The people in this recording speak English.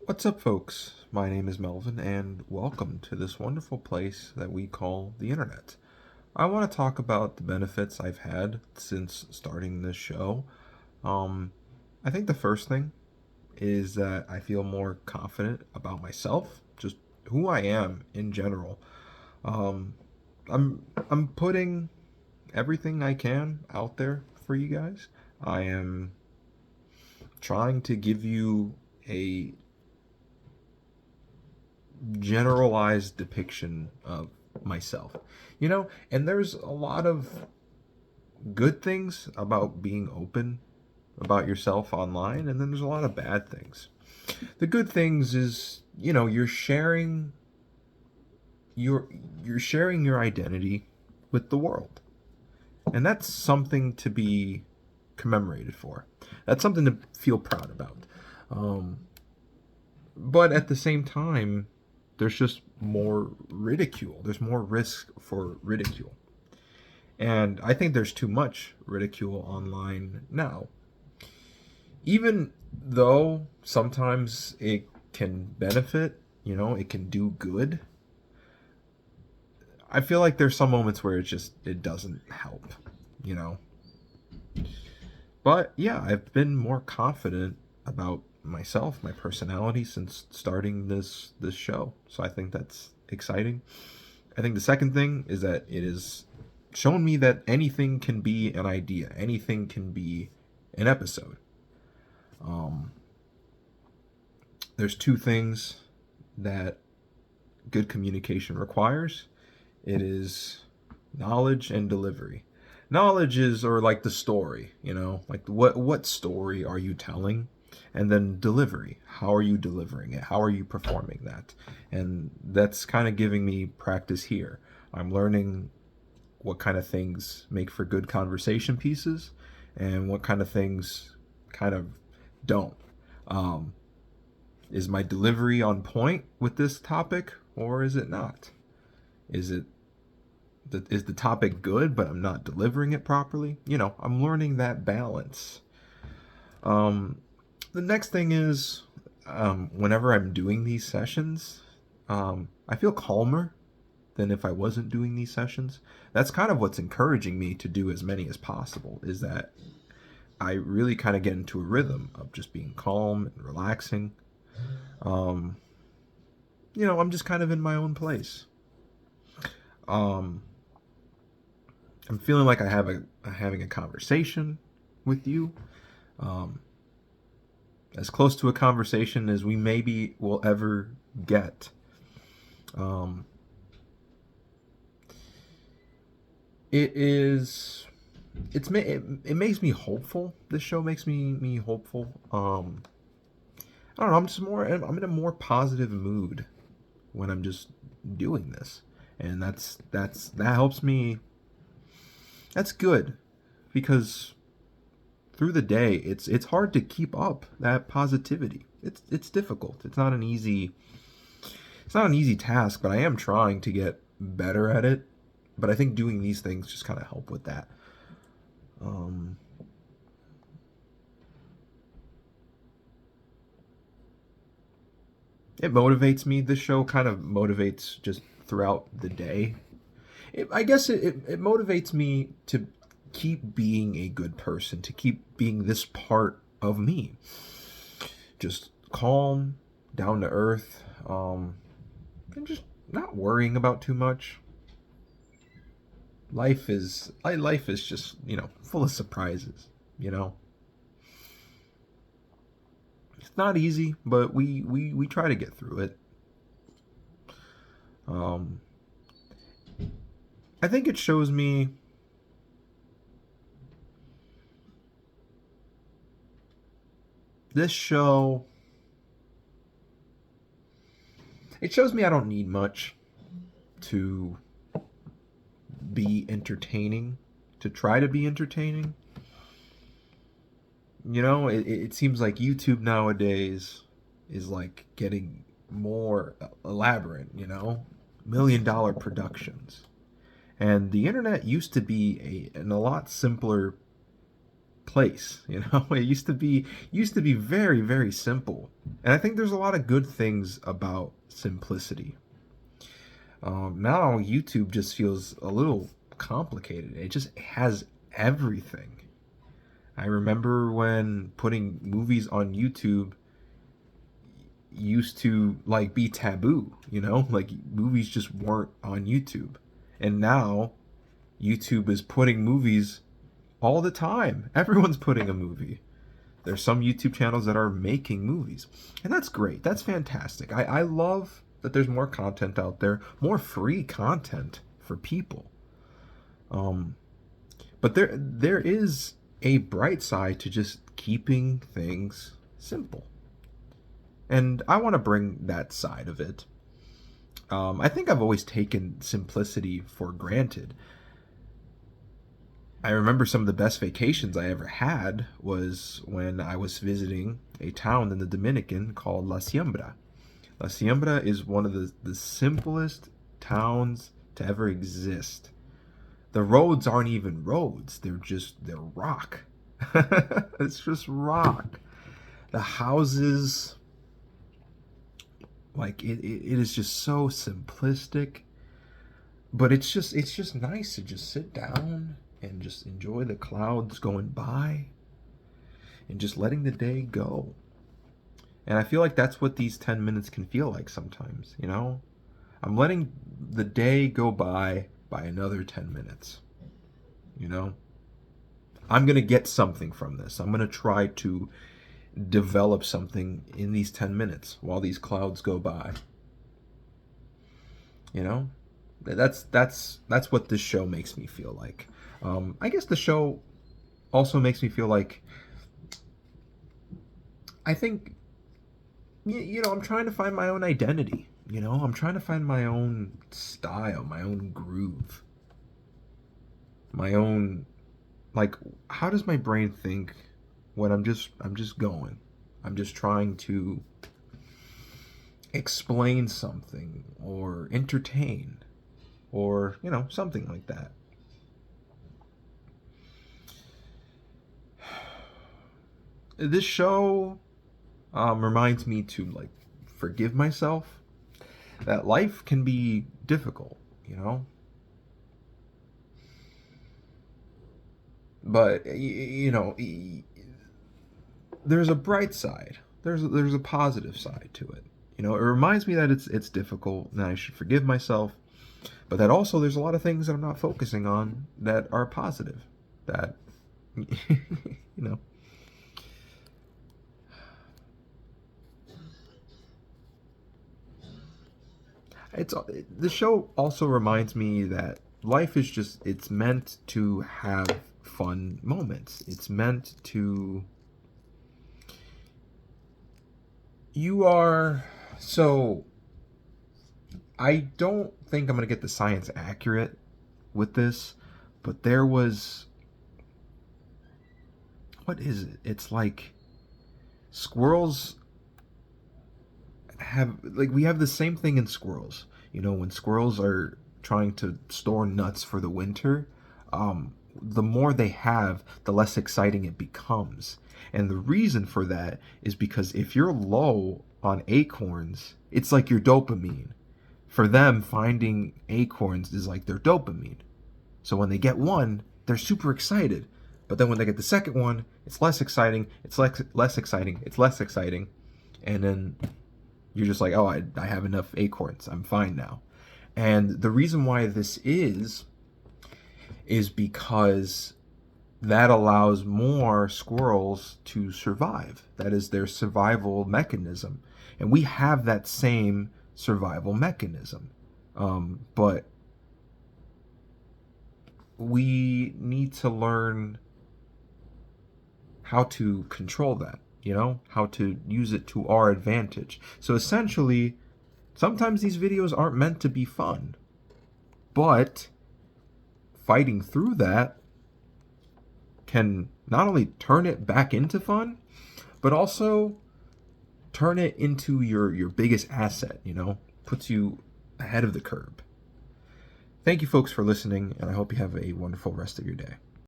What's up, folks? My name is Melvin, and welcome to this wonderful place that we call the internet. I want to talk about the benefits I've had since starting this show. Um, I think the first thing is that I feel more confident about myself, just who I am in general. Um, I'm putting everything I can out there for you guys. I am trying to give you a generalized depiction of myself. And there's a lot of good things about being open about yourself online, and then there's a lot of bad things. The good things is, you're sharing your you're sharing your identity with the world. And that's something to be commemorated for. That's something to feel proud about. Um, but at the same time, there's just more ridicule. There's more risk for ridicule. And I think there's too much ridicule online now. Even though sometimes it can benefit, it can do good. I feel like there's some moments where it doesn't help, you know. But yeah, I've been more confident about myself, my personality since starting this show. So I think that's exciting. I think the second thing is that it has shown me that anything can be an idea, anything can be an episode. Um, there's two things that good communication requires. It is knowledge and delivery. Knowledge is or like the story, like what story are you telling? And then delivery. How are you delivering it? How are you performing that? And that's kind of giving me practice here. I'm learning what kind of things make for good conversation pieces and what kind of things kind of don't. Um, is my delivery on point with this topic or is it not? Is it is the topic good but I'm not delivering it properly? I'm learning that balance. Um, the next thing is whenever I'm doing these sessions, I feel calmer than if I wasn't doing these sessions. That's kind of what's encouraging me to do as many as possible, is that I really kind of get into a rhythm of just being calm and relaxing. Um, I'm just kind of in my own place. Um, I'm feeling like having a conversation with you. Um, as close to a conversation as we maybe will ever get. Um, it is it makes me hopeful. This show makes me hopeful. I don't know. I'm in a more positive mood when I'm just doing this, and that helps me. That's good because through the day it's hard to keep up that positivity. It's difficult. It's not an easy task, but I am trying to get better at it. But I think doing these things just kind of help with that. Um, it motivates me. This show kind of motivates just throughout the day. I guess it motivates me to keep being a good person, to keep being this part of me. Just calm, down to earth, and just not worrying about too much. Life is just full of surprises. You know, it's not easy, but we try to get through it. Um, I think it shows me this show. It shows me I don't need much to be entertaining, to try to be entertaining. It seems like YouTube nowadays is like getting more elaborate, $1 million productions. And the internet used to be a lot simpler place, It used to be very, very simple. And I think there's a lot of good things about simplicity. Now YouTube just feels a little complicated. It just has everything. I remember when putting movies on YouTube used to like be taboo, you know? Like movies just weren't on YouTube. And now YouTube is putting movies all the time. Everyone's putting a movie. There's some YouTube channels that are making movies. And that's great. That's fantastic. I love that there's more content out there, more free content for people. But there is a bright side to just keeping things simple. And I want to bring that side of it. I think I've always taken simplicity for granted. I remember some of the best vacations I ever had was when I was visiting a town in the Dominican called La Siembra. La Siembra is one of the simplest towns to ever exist. The roads aren't even roads, they're rock. It's just rock. The houses, like it is just so simplistic, but it's just nice to just sit down and just enjoy the clouds going by and just letting the day go. And I feel like that's what these 10 minutes can feel like sometimes, you know? I'm letting the day go by another 10 minutes, you know? I'm going to get something from this. I'm going to try to develop something in these 10 minutes while these clouds go by. You know? That's what this show makes me feel like. I guess the show also makes me feel like I think I'm trying to find my own identity. You know, I'm trying to find my own style, my own groove, my own, like, how does my brain think when I'm just going? I'm just trying to explain something or entertain or, something like that. This show reminds me to, like, forgive myself, that life can be difficult, you know? But, there's a bright side. There's a positive side to it. It reminds me that it's difficult and I should forgive myself, but that also there's a lot of things that I'm not focusing on that are positive. That, the show also reminds me that life is it's meant to have fun moments. It's meant to so I don't think I'm going to get the science accurate with this, but there was, what is it? It's like squirrels we have the same thing in squirrels. When squirrels are trying to store nuts for the winter, the more they have, the less exciting it becomes. And the reason for that is because if you're low on acorns, it's like your dopamine. For them, finding acorns is like their dopamine. So when they get one, they're super excited. But then when they get the second one, it's less exciting, it's less exciting, it's less exciting. And then you're just like, oh, I have enough acorns. I'm fine now. And the reason why this is because that allows more squirrels to survive. That is their survival mechanism. And we have that same survival mechanism. But we need to learn how to control that. How to use it to our advantage. So essentially, sometimes these videos aren't meant to be fun, but fighting through that can not only turn it back into fun, but also turn it into your biggest asset, puts you ahead of the curb. Thank you folks for listening, and I hope you have a wonderful rest of your day.